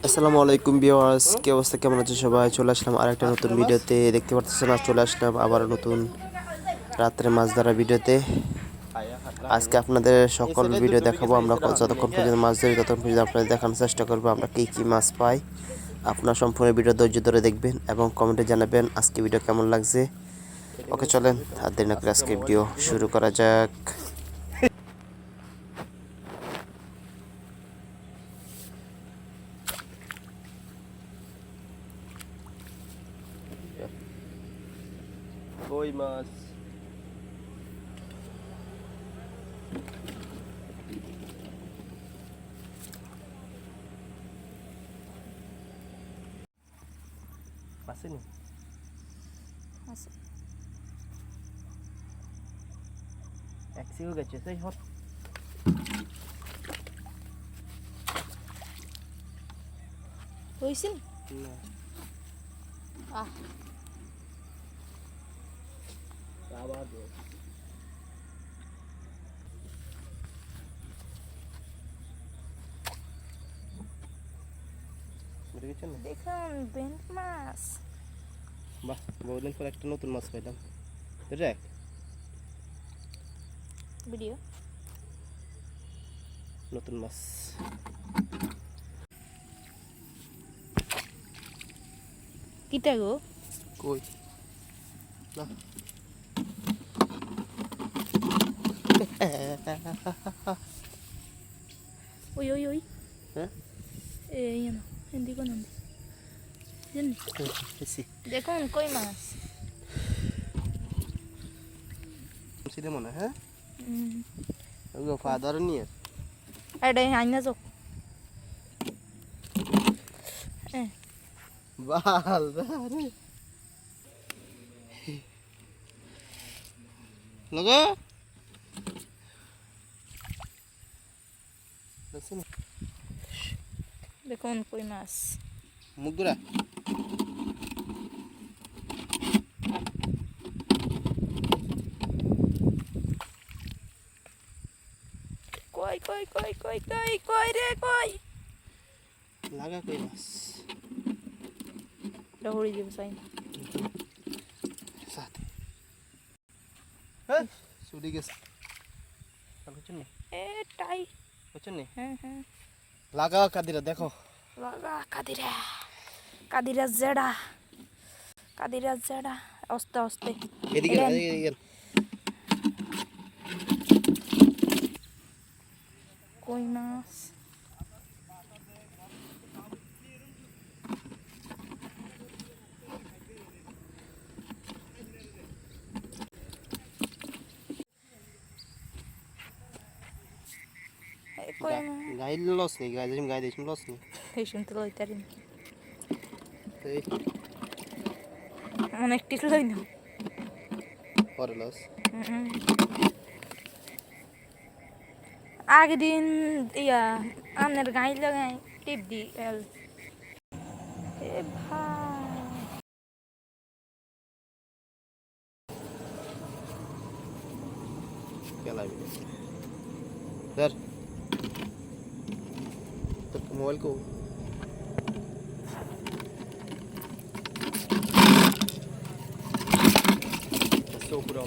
আসসালামু আলাইকুম ভিউয়ার্স, কি অবস্থা, কেমন আছেন সবাই? চলে আসলাম আরেকটা নতুন ভিডিওতে। দেখতে পাচ্ছেন আজ চলে আসলাম আবার নতুন রাত্রে মাছ ধরা ভিডিওতে। আজকে আপনাদের সকল ভিডিও দেখাবো। আমরা যতক্ষণ পর্যন্ত মাছ ধরি ততক্ষণ পর্যন্ত আপনাদের দেখানোর চেষ্টা করবো আমরা কী কী মাছ পাই। আপনার সম্পূর্ণ ভিডিও ধৈর্য ধরে দেখবেন এবং কমেন্টে জানাবেন আজকে ভিডিও কেমন লাগছে। ওকে, চলেন আর দেরি না করে আজকে ভিডিও শুরু করা যাক। কই মাছ আসেনি আছে এক সিও গেছে সেই হট হইছে না আহ আবার দে মেরে গেছে না। দেখুন বেন্ট মাছ বাহ, বহুদিন পর একটা নতুন মাছ পাইলাম। দেখ ভিডিও নতুন মাছ। কিটা গো কই না ওই ওই ওই হ্যাঁ এই না হিন্দি কোন হিন্দি জানি এসি দেখুন কই মাছ সিলে মনে হ্যাঁ হুম ওগো ফাদার নিয়ে এডে আইনা যাও বাল আরে লগো আসেনি দেখুন কই মাছ মুগরা কই কই কই কই কই কই রে কই লাগা কই মাছ দৌড়ি দিব সাইন সাথে হ্যাঁ ছুটি গেছে আর কিছু নেই এ টাই কিছু নেই হ্যাঁ হ্যাঁ লাগা কাদিরা দেখো লাগা কাদিরা কাদিরা জেডা কাদিরা জেডা আস্তে আস্তে এদিকে এদিকে কই মাছ কই মাছ গাইল লস নেই গাই দিয়েছিলাম লস নেই এই শুনতে লইতারিন এই অনেক টিস লই না পরে লস আগে দিন ইয়া আমনের গাই লাগাই টিপ দি এল এ ভাই খেলাই ধর तो मोबाइल को पूरा